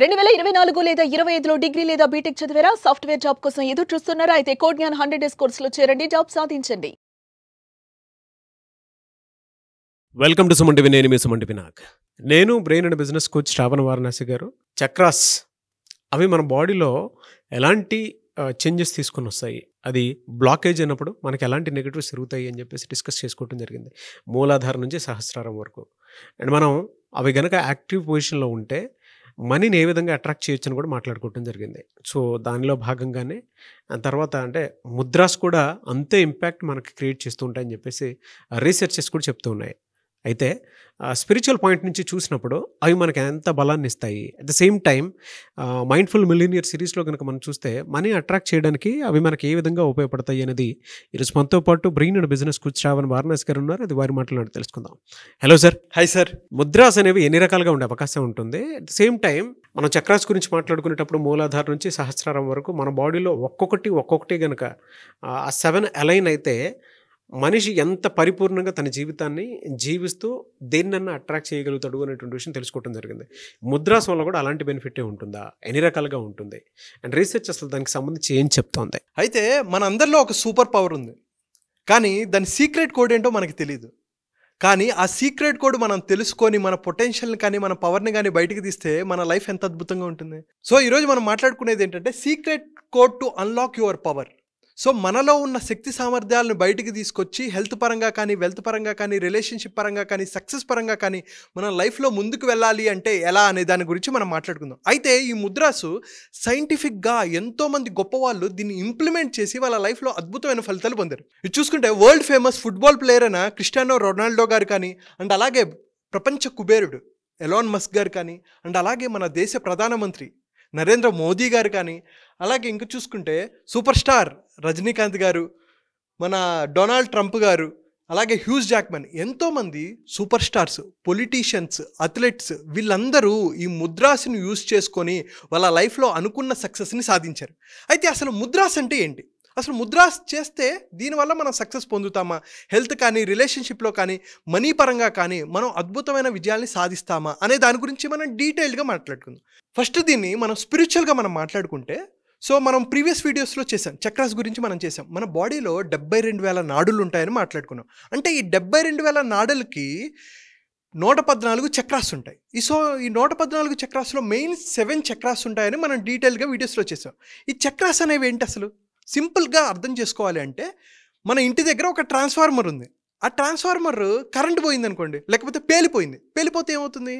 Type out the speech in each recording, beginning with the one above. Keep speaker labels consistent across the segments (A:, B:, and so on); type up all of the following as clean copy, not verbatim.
A: 2024 లేదా 25లో డిగ్రీ లేదా బీటెక్ చదివారా? సాఫ్ట్‌వేర్ జాబ్ కోసం ఎదురు చూస్తున్నారా? అయితే కోడ్ జ్ఞాన్ 100 డేస్ కోర్సులో చేరండి, జాబ్ సాధించండి.
B: Welcome to Suman TV. నేను మీ సుమన్ టీవీ. నేను brain and business coach Shravana Varanasi garu. Chakras అవి మన బాడీలో ఎలాంటి చేంజెస్ తీసుకొని వస్తాయి, అది బ్లాకేజ్ అయినప్పుడు మనకి ఎలాంటి నెగటివ్స్ జరుగుతాయి అని చెప్పేసి డిస్కస్ చేసుకోవడం జరిగింది, మూలాధారం నుంచి సహస్రారం వరకు. అండ్ మనం అవి కనుక యాక్టివ్ పొజిషన్లో ఉంటే మనీని ఏ విధంగా అట్రాక్ట్ చేయొచ్చు అని కూడా మాట్లాడుకోవడం జరిగింది. సో దానిలో భాగంగానే తర్వాత అంటే ముద్రాస్ కూడా అంతే ఇంపాక్ట్ మనకి క్రియేట్ చేస్తూ ఉంటాయని చెప్పేసి రీసెర్చెస్ కూడా చెప్తూ ఉన్నాయి. అయితే స్పిరిచువల్ పాయింట్ నుంచి చూసినప్పుడు అవి మనకి ఎంత బలాన్ని ఇస్తాయి. At the same time mindful millionaire సిరీస్లో కనుక మనం చూస్తే మనీ అట్రాక్ట్ చేయడానికి అవి మనకి ఏ విధంగా ఉపయోగపడతాయి అనేది ఈరోజు మనతో పాటు brain and business coach Shravana Varanasi గారు ఉన్నారు. అది వారి మాటలు తెలుసుకుందాం. Hello sir.
C: High sir.
B: Mudras అనేవి ఎన్ని రకాలుగా ఉండే అవకాశం ఉంటుంది? అట్ ద సేమ్ టైం మనం చక్రాస్ గురించి మాట్లాడుకునేటప్పుడు మూలాధారం నుంచి సహస్రారం వరకు మన బాడీలో ఒక్కొక్కటి కనుక ఆ 7 అలైన్ అయితే మనిషి ఎంత పరిపూర్ణంగా తన జీవితాన్ని జీవిస్తూ దేన్నన్నా అట్రాక్ట్ చేయగలుగుతాడు అనేటువంటి విషయం తెలుసుకోవడం జరిగింది. ముద్రాస్ వల్ల కూడా అలాంటి బెనిఫిటే ఉంటుందా, ఎన్ని రకాలుగా ఉంటుంది, అండ్ రీసెర్చ్ అసలు దానికి సంబంధించి ఏం చెప్తోంది?
C: అయితే మన అందరిలో ఒక సూపర్ పవర్ ఉంది, కానీ దాని సీక్రెట్ కోడ్ ఏంటో మనకి తెలియదు. కానీ ఆ సీక్రెట్ కోడ్ మనం తెలుసుకొని మన పొటెన్షియల్ని కానీ మన పవర్ని కానీ బయటికి తీస్తే మన లైఫ్ ఎంత అద్భుతంగా ఉంటుంది. సో ఈరోజు మనం మాట్లాడుకునేది ఏంటంటే secret code to unlock your power. So మనలో ఉన్న శక్తి సామర్థ్యాలను బయటికి తీసుకొచ్చి హెల్త్ పరంగా కానీ, వెల్త్ పరంగా కానీ, రిలేషన్షిప్ పరంగా కానీ, సక్సెస్ పరంగా కానీ మన లైఫ్లో ముందుకు వెళ్ళాలి అంటే ఎలా అనే దాని గురించి మనం మాట్లాడుకుందాం. అయితే ఈ ముద్రాసు సైంటిఫిక్గా ఎంతోమంది గొప్పవాళ్ళు దీన్ని ఇంప్లిమెంట్ చేసి వాళ్ళ లైఫ్లో అద్భుతమైన ఫలితాలు పొందారు. ఇది చూసుకుంటే వరల్డ్ ఫేమస్ ఫుట్బాల్ ప్లేయర్ అయిన క్రిస్టియానో రొనాల్డో గారు కానీ, అండ్ అలాగే ప్రపంచ కుబేరుడు ఎలాన్ మస్క్ గారు కానీ, అండ్ అలాగే మన దేశ ప్రధానమంత్రి నరేంద్ర మోదీ గారు కానీ, అలాగే ఇంకా చూసుకుంటే సూపర్ స్టార్ రజనీకాంత్ గారు, మన డొనాల్డ్ ట్రంప్ గారు, అలాగే హ్యూజ్ జాక్మన్, ఎంతోమంది సూపర్ స్టార్స్, పొలిటీషియన్స్, అథ్లెట్స్ వీళ్ళందరూ ఈ ముద్రాస్ని యూజ్ చేసుకొని వాళ్ళ లైఫ్లో అనుకున్న సక్సెస్ని సాధించారు. అయితే అసలు ముద్రాస్ అంటే ఏంటి? అసలు ముద్రాస్ చేస్తే దీనివల్ల మనం సక్సెస్ పొందుతామా? హెల్త్ కానీ, రిలేషన్షిప్లో కానీ, మనీ పరంగా కానీ మనం అద్భుతమైన విజయాల్ని సాధిస్తామా అనే దాని గురించి మనం డీటెయిల్డ్గా మాట్లాడుకుందాం. ఫస్ట్ దీన్ని మనం స్పిరిచువల్గా మనం మాట్లాడుకుంటే, సో మనం ప్రీవియస్ వీడియోస్లో చేసాం, చక్రాస్ గురించి మనం చేసాం. మన బాడీలో 72,000 నాడులు ఉంటాయని మాట్లాడుకున్నాం. అంటే ఈ 72,000 నాడులకి 114 చక్రాస్ ఉంటాయి. సో ఈ 114 చక్రాస్లో మెయిన్ 7 చక్రాస్ ఉంటాయని మనం డీటెయిల్గా వీడియోస్లో చేసాం. ఈ చక్రాస్ అనేవి ఏంటి అసలు? సింపుల్గా అర్థం చేసుకోవాలి అంటే, మన ఇంటి దగ్గర ఒక ట్రాన్స్ఫార్మర్ ఉంది. ఆ ట్రాన్స్ఫార్మర్ కరెంట్ పోయింది అనుకోండి, లేకపోతే పేలిపోతే ఏమవుతుంది?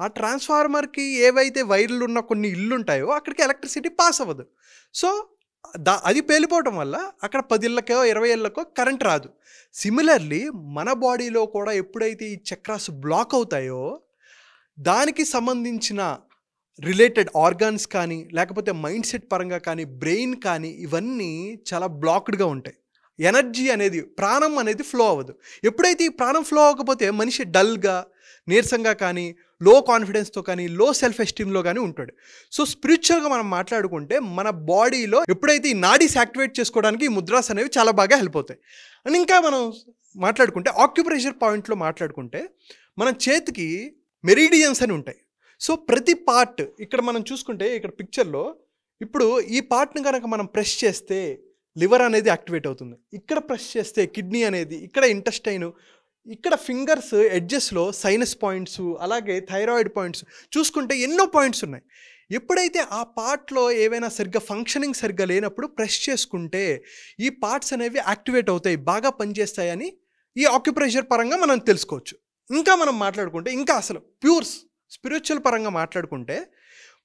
C: ఆ ట్రాన్స్ఫార్మర్కి ఏవైతే వైర్లు ఉన్న కొన్ని ఇల్లు ఉంటాయో అక్కడికి ఎలక్ట్రిసిటీ పాస్ అవ్వదు. సో అది పేలిపోవటం వల్ల అక్కడ 10 ఇళ్ళకో 20 ఇళ్ళకో కరెంట్ రాదు. సిమిలర్లీ మన బాడీలో కూడా ఎప్పుడైతే ఈ చక్రాస్ బ్లాక్ అవుతాయో దానికి సంబంధించిన రిలేటెడ్ ఆర్గాన్స్ కానీ, లేకపోతే మైండ్ సెట్ పరంగా కానీ, బ్రెయిన్ కానీ, ఇవన్నీ చాలా బ్లాక్డ్గా ఉంటాయి. ఎనర్జీ అనేది, ప్రాణం అనేది ఫ్లో అవ్వదు. ఎప్పుడైతే ఈ ప్రాణం ఫ్లో అవ్వకపోతే మనిషి డల్గా, నీరసంగా కానీ, లో కాన్ఫిడెన్స్తో కానీ, లో సెల్ఫ్ ఎస్టీమ్లో కానీ ఉంటాడు. సో స్పిరిచువల్గా మనం మాట్లాడుకుంటే మన బాడీలో ఎప్పుడైతే ఈ నాడీస్ యాక్టివేట్ చేసుకోవడానికి ఈ ముద్రాస్ అనేవి చాలా బాగా హెల్ప్ అవుతాయి. అండ్ ఇంకా మనం మాట్లాడుకుంటే ఆక్యుప్రెషర్ పాయింట్లో మాట్లాడుకుంటే మన చేతికి మెరిడియన్స్ అని ఉంటాయి. సో ప్రతి పార్ట్ ఇక్కడ మనం చూసుకుంటే ఇక్కడ పిక్చర్లో ఇప్పుడు ఈ పార్ట్ని కనుక మనం ప్రెస్ చేస్తే లివర్ అనేది యాక్టివేట్ అవుతుంది. ఇక్కడ ప్రెస్ చేస్తే కిడ్నీ అనేది, ఇక్కడ ఇంటెస్టైన్, ఇక్కడ ఫింగర్స్ ఎడ్జెస్లో సైనస్ పాయింట్స్, అలాగే థైరాయిడ్ పాయింట్స్, చూసుకుంటే ఎన్నో పాయింట్స్ ఉన్నాయి. ఎప్పుడైతే ఆ పార్ట్లో ఏవైనా ఫంక్షనింగ్ సరిగ్గా లేనప్పుడు ప్రెస్ చేసుకుంటే ఈ పార్ట్స్ అనేవి యాక్టివేట్ అవుతాయి, బాగా పనిచేస్తాయని ఈ ఆక్యుప్రెషర్ పరంగా మనం తెలుసుకోవచ్చు. ఇంకా మనం మాట్లాడుకుంటే, ఇంకా అసలు ప్యూర్స్ స్పిరిచువల్ పరంగా మాట్లాడుకుంటే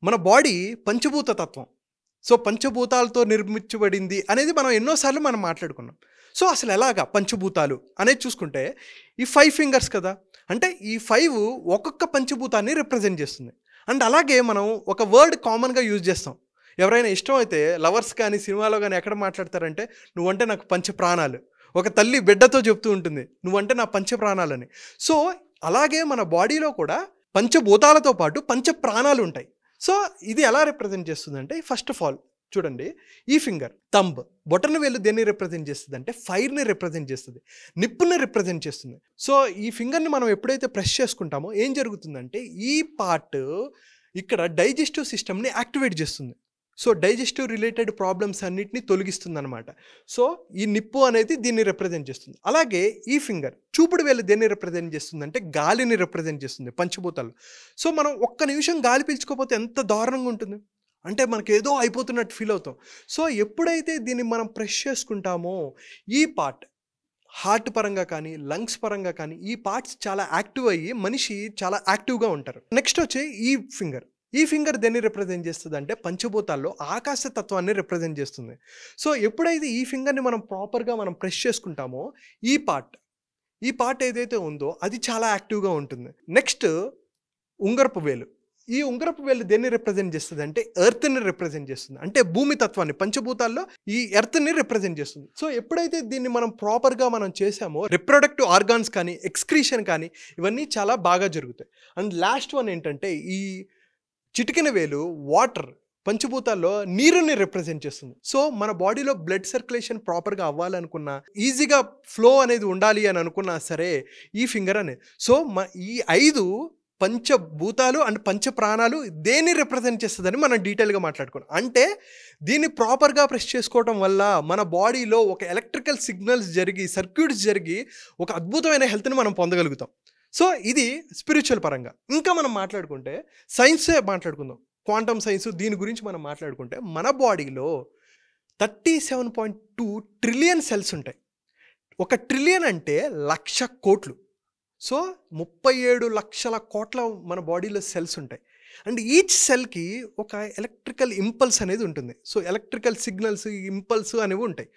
C: మన బాడీ పంచభూత తత్వం, సో పంచభూతాలతో నిర్మించబడింది అనేది మనం ఎన్నోసార్లు మనం మాట్లాడుకున్నాం. సో అసలు ఎలాగా పంచభూతాలు అనేది చూసుకుంటే ఈ 5 ఫింగర్స్ కదా, అంటే ఈ 5 ఒక్కొక్క పంచభూతాన్ని రిప్రజెంట్ చేస్తుంది. అండ్ అలాగే మనం ఒక వర్డ్ కామన్గా యూజ్ చేస్తాం. ఎవరైనా ఇష్టం అయితే లవర్స్ కానీ, సినిమాలో కానీ ఎక్కడ మాట్లాడతారంటే, నువ్వంటే నాకు పంచ ప్రాణాలు. ఒక తల్లి బిడ్డతో చెప్తూ ఉంటుంది, నువ్వంటే నా పంచ ప్రాణాలని. సో అలాగే మన బాడీలో కూడా పంచభూతాలతో పాటు పంచ ప్రాణాలు ఉంటాయి. సో ఇది ఎలా రిప్రజెంట్ చేస్తుందంటే, ఫస్ట్ ఆఫ్ ఆల్ చూడండి, ఈ ఫింగర్ థంబ్ బొటన వేలు దేన్ని రిప్రజెంట్ చేస్తుంది అంటే ఫైర్ని రిప్రజెంట్ చేస్తుంది, నిప్పుని రిప్రజెంట్ చేస్తుంది. సో ఈ ఫింగర్ని మనం ఎప్పుడైతే ప్రెస్ చేసుకుంటామో ఏం జరుగుతుందంటే ఈ పార్ట్ ఇక్కడ డైజెస్టివ్ సిస్టమ్ని యాక్టివేట్ చేస్తుంది. సో డైజెస్టివ్ రిలేటెడ్ ప్రాబ్లమ్స్ అన్నిటిని తొలగిస్తుంది అనమాట. సో ఈ నిప్పు అనేది దీన్ని రిప్రజెంట్ చేస్తుంది. అలాగే ఈ ఫింగర్ చూపుడు వేలు దేన్ని రిప్రజెంట్ చేస్తుంది అంటే గాలిని రిప్రజెంట్ చేస్తుంది, పంచభూతాలు. సో మనం ఒక్క నిమిషం గాలి పీల్చుకోకపోతే ఎంత దారుణంగా ఉంటుంది అంటే మనకి ఏదో అయిపోతున్నట్టు ఫీల్ అవుతాం. సో ఎప్పుడైతే దీన్ని మనం ప్రెస్ చేసుకుంటామో ఈ పార్ట్ హార్ట్ పరంగా కానీ లంగ్స్ పరంగా కానీ ఈ పార్ట్స్ చాలా యాక్టివ్ అయ్యి మనిషి చాలా యాక్టివ్గా ఉంటారు. నెక్స్ట్ వచ్చి ఈ ఫింగర్ దేన్ని రిప్రజెంట్ చేస్తుంది అంటే పంచభూతాల్లో ఆకాశ తత్వాన్ని రిప్రజెంట్ చేస్తుంది. సో ఎప్పుడైతే ఈ ఫింగర్ని మనం ప్రాపర్గా మనం ప్రెస్ చేసుకుంటామో ఈ పార్ట్ ఏదైతే ఉందో అది చాలా యాక్టివ్గా ఉంటుంది. నెక్స్ట్ ఉంగరపు వేలు. ఈ ఉంగరపు వేలు దేన్ని రిప్రజెంట్ చేస్తుంది అంటే ఎర్త్ని రిప్రజెంట్ చేస్తుంది, అంటే భూమి తత్వాన్ని, పంచభూతాల్లో ఈ ఎర్త్ని రిప్రజెంట్ చేస్తుంది. సో ఎప్పుడైతే దీన్ని మనం ప్రాపర్గా మనం చేసామో రిప్రొడక్టివ్ ఆర్గాన్స్ కానీ ఎక్స్క్రీషన్ కానీ ఇవన్నీ చాలా బాగా జరుగుతాయి. అండ్ లాస్ట్ వన్ ఏంటంటే ఈ చిటికెన వేలు వాటర్, పంచభూతాల్లో నీరుని రిప్రజెంట్ చేస్తుంది. సో మన బాడీలో బ్లడ్ సర్క్యులేషన్ ప్రాపర్గా అవ్వాలనుకున్నా, ఈజీగా ఫ్లో అనేది ఉండాలి అని అనుకున్నా సరే ఈ ఫింగర్ అనేది. సో ఈ 5 పంచభూతాలు అండ్ పంచ ప్రాణాలు దేన్ని రిప్రజెంట్ చేస్తుందని మనం డీటెయిల్గా మాట్లాడుకున్నాం. అంటే దీన్ని ప్రాపర్గా ప్రెస్ చేసుకోవడం వల్ల మన బాడీలో ఒక ఎలక్ట్రికల్ సిగ్నల్స్ జరిగి, సర్క్యూట్స్ జరిగి ఒక అద్భుతమైన హెల్త్ని మనం పొందగలుగుతాం. సో ఇది స్పిరిచువల్ పరంగా. ఇంకా మనం మాట్లాడుకుంటే సైన్సే మాట్లాడుకుందాం, క్వాంటమ్ సైన్స్, దీని గురించి మనం మాట్లాడుకుంటే మన బాడీలో 37.2 ట్రిలియన్ సెల్స్ ఉంటాయి. 1 ట్రిలియన్ అంటే 1,00,000 కోట్లు. సో 37 లక్షల కోట్ల మన బాడీలో సెల్స్ ఉంటాయి. అండ్ ఈచ్ సెల్కి ఒక ఎలక్ట్రికల్ ఇంపల్స్ అనేది ఉంటుంది. సో ఎలక్ట్రికల్ సిగ్నల్స్, ఇంపల్స్ అనేవి ఉంటాయి.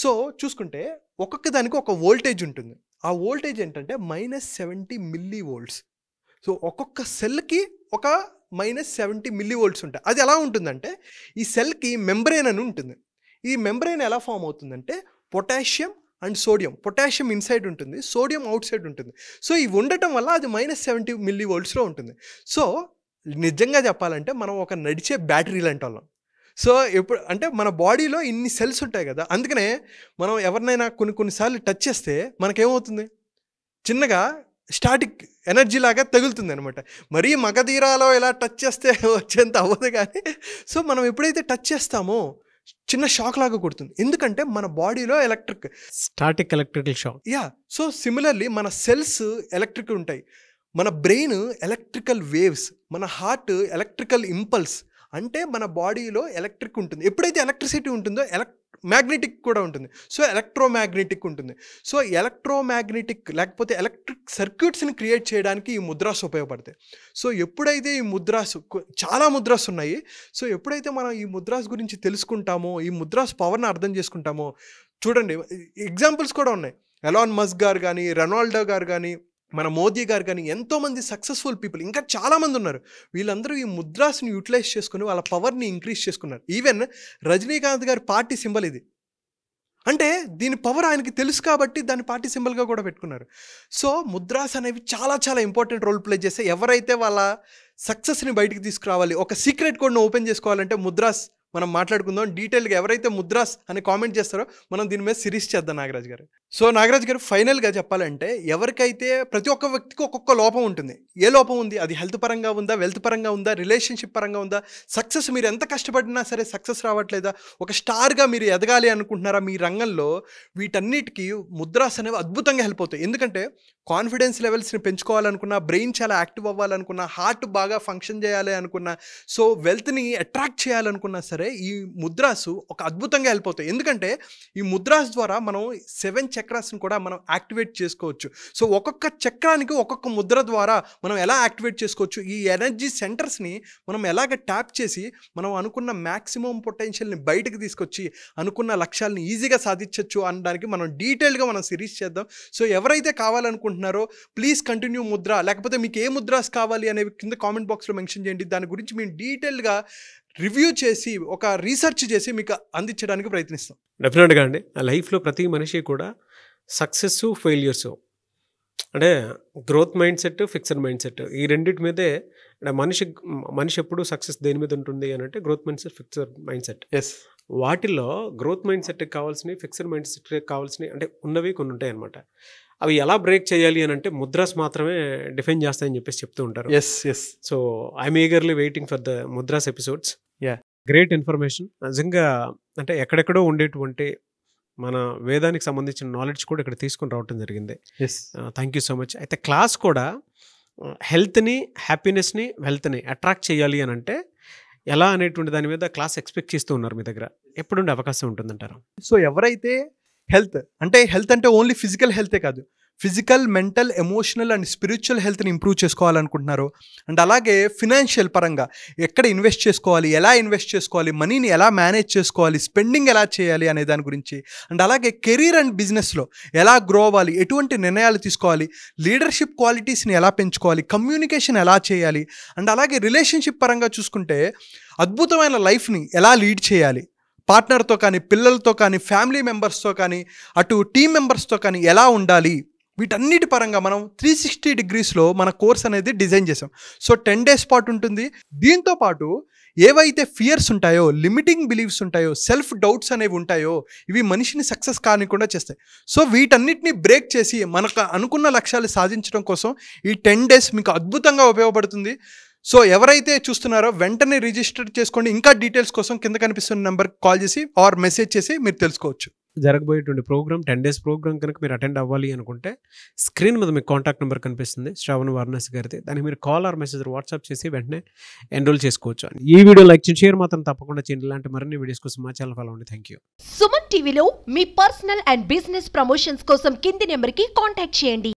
C: సో చూసుకుంటే ఒక్కొక్క దానికి ఒక వోల్టేజ్ ఉంటుంది. ఆ వోల్టేజ్ ఏంటంటే -70 మిల్లీ వోల్ట్స్. సో ఒక్కొక్క సెల్కి ఒక -70 మిల్లీ వోల్ట్స్ ఉంటాయి. అది ఎలా ఉంటుందంటే ఈ సెల్కి మెంబ్రెయిన్ అని ఉంటుంది. ఈ మెంబ్రెయిన్ ఎలా ఫామ్ అవుతుందంటే potassium and sodium, potassium inside ఉంటుంది, సోడియం అవుట్ సైడ్ ఉంటుంది. సో ఇవి ఉండటం వల్ల అది -70 మిల్లీ వోల్ట్స్లో ఉంటుంది. సో నిజంగా చెప్పాలంటే మనం ఒక నడిచే బ్యాటరీ లాంటి వాళ్ళం. సో ఎప్పుడు అంటే మన బాడీలో ఇన్ని సెల్స్ ఉంటాయి కదా, అందుకనే మనం ఎవరినైనా కొన్నిసార్లు టచ్ చేస్తే మనకేమవుతుంది, చిన్నగా స్టాటిక్ ఎనర్జీ లాగా తగులుతుంది అనమాట. మరీ మగధీరాలో ఇలా టచ్ చేస్తే వచ్చేంత అవ్వదు కానీ, సో మనం ఎప్పుడైతే టచ్ చేస్తామో చిన్న షాక్ లాగా కొడుతుంది. ఎందుకంటే మన బాడీలో
B: static electrical shock.
C: So similarly మన సెల్స్ ఎలక్ట్రిక్ ఉంటాయి, మన బ్రెయిన్ ఎలక్ట్రికల్ వేవ్స్, మన హార్ట్ ఎలక్ట్రికల్ ఇంపల్స్. అంటే మన బాడీలో ఎలక్ట్రిక్ ఉంటుంది. ఎప్పుడైతే ఎలక్ట్రిసిటీ ఉంటుందో మ్యాగ్నెటిక్ కూడా ఉంటుంది. సో ఎలక్ట్రోమ్యాగ్నెటిక్ ఉంటుంది. సో ఎలక్ట్రోమ్యాగ్నెటిక్ లేకపోతే ఎలక్ట్రిక్ సర్క్యూట్స్ని క్రియేట్ చేయడానికి ఈ ముద్రాస్ ఉపయోగపడతాయి. సో ఎప్పుడైతే ఈ ముద్రాస్, చాలా ముద్రాస్ ఉన్నాయి, సో ఎప్పుడైతే మనం ఈ ముద్రాస్ గురించి తెలుసుకుంటామో, ఈ ముద్రాస్ పవర్ని అర్థం చేసుకుంటామో, చూడండి ఎగ్జాంపుల్స్ కూడా ఉన్నాయి. ఎలాన్ మస్క్ గారు కానీ, రొనాల్డో గారు కానీ, మన మోదీ గారు కానీ, ఎంతోమంది సక్సెస్ఫుల్ పీపుల్ ఇంకా చాలామంది ఉన్నారు. వీళ్ళందరూ ఈ ముద్రాస్ని యూటిలైజ్ చేసుకుని వాళ్ళ పవర్ని ఇంక్రీజ్ చేసుకున్నారు. ఈవెన్ రజనీకాంత్ గారి పార్టీ సింబల్ ఇది. అంటే దీని పవర్ ఆయనకి తెలుసు కాబట్టి దాన్ని పార్టీ సింబల్గా కూడా పెట్టుకున్నారు. సో ముద్రాస్ అనేవి చాలా చాలా ఇంపార్టెంట్ రోల్ ప్లే చేస్తే, ఎవరైతే వాళ్ళ సక్సెస్ని బయటికి తీసుకురావాలి, ఒక సీక్రెట్ కోడ్ని ఓపెన్ చేసుకోవాలంటే ముద్రాస్ మనం మాట్లాడుకుందాం డీటెయిల్గా. ఎవరైతే ముద్రాస్ అని కామెంట్ చేస్తారో మనం దీని మీద సిరీస్ చేద్దాం నాగరాజ్ గారు. సో నాగరాజ్ గారు ఫైనల్గా చెప్పాలంటే, ఎవరికైతే ప్రతి ఒక్క వ్యక్తికి ఒక్కొక్క లోపం ఉంటుంది. ఏ లోపం ఉంది, అది హెల్త్ పరంగా ఉందా, వెల్త్ పరంగా ఉందా, రిలేషన్షిప్ పరంగా ఉందా, సక్సెస్ మీరు ఎంత కష్టపడినా సరే సక్సెస్ రావట్లేదా, ఒక స్టార్గా మీరు ఎదగాలి అనుకుంటున్నారా మీ రంగంలో, వీటన్నిటికీ ముద్రాస్ అనేవి అద్భుతంగా హెల్ప్ అవుతాయి. ఎందుకంటే కాన్ఫిడెన్స్ లెవెల్స్ని పెంచుకోవాలనుకున్నా, బ్రెయిన్ చాలా యాక్టివ్ అవ్వాలనుకున్నా, హార్ట్ బాగా ఫంక్షన్ చేయాలి అనుకున్నా, సో వెల్త్ని అట్రాక్ట్ చేయాలనుకున్నా సరే ఈ ముద్రాస్ ఒక అద్భుతంగా హెల్ప్ అవుతాయి. ఎందుకంటే ఈ ముద్రాస్ ద్వారా మనం 7 చక్రాస్ని కూడా మనం యాక్టివేట్ చేసుకోవచ్చు. సో ఒక్కొక్క చక్రానికి ఒక్కొక్క ముద్ర ద్వారా మనం ఎలా యాక్టివేట్ చేసుకోవచ్చు, ఈ ఎనర్జీ సెంటర్స్ని మనం ఎలాగ ట్యాప్ చేసి మనం అనుకున్న మ్యాక్సిమం పొటెన్షియల్ని బయటకు తీసుకొచ్చి అనుకున్న లక్ష్యాలను ఈజీగా సాధించవచ్చు అనడానికి మనం డీటెయిల్గా మనం సిరీస్ చేద్దాం. సో ఎవరైతే కావాలనుకుంటున్నారో ప్లీజ్ కంటిన్యూ ముద్ర, లేకపోతే మీకు ఏ ముద్రాస్ కావాలి అనేవి కింద కామెంట్ బాక్స్లో మెన్షన్ చేయండి. దాని గురించి మేము డీటెయిల్గా రివ్యూ చేసి ఒక రీసెర్చ్ చేసి మీకు అందించడానికి ప్రయత్నిస్తాం.
B: డెఫినెట్గా అండి. లైఫ్లో ప్రతి మనిషి కూడా సక్సెస్, ఫెయిల్యూర్స్, అంటే growth mind set, fixed mind set, ఈ రెండింటి మీదే మనిషి ఎప్పుడు సక్సెస్ దేని మీద ఉంటుంది అని అంటే growth mind set, fixed mind set. వాటిల్లో గ్రోత్ మైండ్ సెట్కి కావాల్సినవి, ఫిక్స్డ్ మైండ్ సెట్కి కావాల్సినవి అంటే ఉన్నవి కొన్ని ఉంటాయి అన్నమాట. అవి ఎలా బ్రేక్ చేయాలి అని అంటే ముద్రాస్ మాత్రమే డిఫైన్ చేస్తాయని చెప్పేసి చెప్తూ ఉంటారు.
C: Yes
B: so I'm eagerly waiting for the Madras episodes.
C: Yeah.
B: Great information. నిజంగా అంటే ఎక్కడెక్కడో ఉండేటువంటి మన వేదానికి సంబంధించిన నాలెడ్జ్ కూడా ఇక్కడ తీసుకుని రావటం జరిగింది. Thank you so much. అయితే క్లాస్ కూడా హెల్త్ని, హ్యాపీనెస్ని, వెల్త్ని అట్రాక్ట్ చేయాలి అని అంటే ఎలా అనేటువంటి దాని మీద క్లాస్ ఎక్స్పెక్ట్ చేస్తూ ఉన్నారు మీ దగ్గర. ఎప్పుడుండే అవకాశం ఉంటుందంటారు?
C: సో ఎవరైతే హెల్త్ అంటే ఓన్లీ ఫిజికల్ హెల్తే కాదు, physical, mental, emotional and spiritual హెల్త్ని ఇంప్రూవ్ చేసుకోవాలనుకుంటున్నారు, అండ్ అలాగే ఫినాన్షియల్ పరంగా ఎక్కడ ఇన్వెస్ట్ చేసుకోవాలి, ఎలా ఇన్వెస్ట్ చేసుకోవాలి, మనీని ఎలా మేనేజ్ చేసుకోవాలి, స్పెండింగ్ ఎలా చేయాలి అనే దాని గురించి, అండ్ అలాగే కెరీర్ అండ్ బిజినెస్లో ఎలా గ్రో అవ్వాలి, ఎటువంటి నిర్ణయాలు తీసుకోవాలి, లీడర్షిప్ క్వాలిటీస్ని ఎలా పెంచుకోవాలి, కమ్యూనికేషన్ ఎలా చేయాలి, అండ్ అలాగే రిలేషన్షిప్ పరంగా చూసుకుంటే అద్భుతమైన లైఫ్ని ఎలా లీడ్ చేయాలి, పార్ట్నర్తో కానీ, పిల్లలతో కానీ, ఫ్యామిలీ మెంబర్స్తో కానీ, అటు టీమ్ మెంబర్స్తో కానీ ఎలా ఉండాలి, వీటన్నిటి పరంగా మనం 360 degreesలో మన కోర్స్ అనేది డిజైన్ చేసాం. సో 10 days పాటు ఉంటుంది. దీంతో పాటు ఏవైతే ఫియర్స్ ఉంటాయో, లిమిటింగ్ బిలీఫ్స్ ఉంటాయో, సెల్ఫ్ డౌట్స్ అనేవి ఉంటాయో, ఇవి మనిషిని సక్సెస్ కానికుండా చేస్తాయి. సో వీటన్నిటిని బ్రేక్ చేసి మనకు అనుకున్న లక్ష్యాలు సాధించడం కోసం ఈ 10 days మీకు అద్భుతంగా ఉపయోగపడుతుంది. సో ఎవరైతే చూస్తున్నారో వెంటనే రిజిస్టర్ చేసుకోండి. ఇంకా డీటెయిల్స్ కోసం కింద కనిపిస్తున్న నెంబర్కి కాల్ చేసి ఆర్ మెసేజ్ చేసి మీరు తెలుసుకోవచ్చు.
B: జరగబోయేటువంటి ప్రోగ్రామ్ 10 days ప్రోగ్రామ్ కనుక మీరు అటెండ్ అవ్వాలి అనుకుంటే స్క్రీన్ మీద మీకు కాంటాక్ట్ నెంబర్ కనిపిస్తుంది, శ్రావణ్ వారణాసి గారిది. దానికి మీరు కాల్ ఆర్ మెసేజ్ వాట్సాప్ చేసి వెంటనే ఎన్రోల్ చేసుకోవచ్చు. ఈ వీడియో లైక్ చేసి షేర్ మాత్రం తప్పకుండా చేయండి. ఇలాంటి మరిన్ని వీడియోస్ కోసం మా ఛానల్ ఫాలో అవ్వండి. Thank you.
D: సుమన్ టీవీలో మీ పర్సనల్ అండ్ బిజినెస్ ప్రమోషన్స్ కోసం కింది నెంబర్కి కాంటాక్ట్ చేయండి.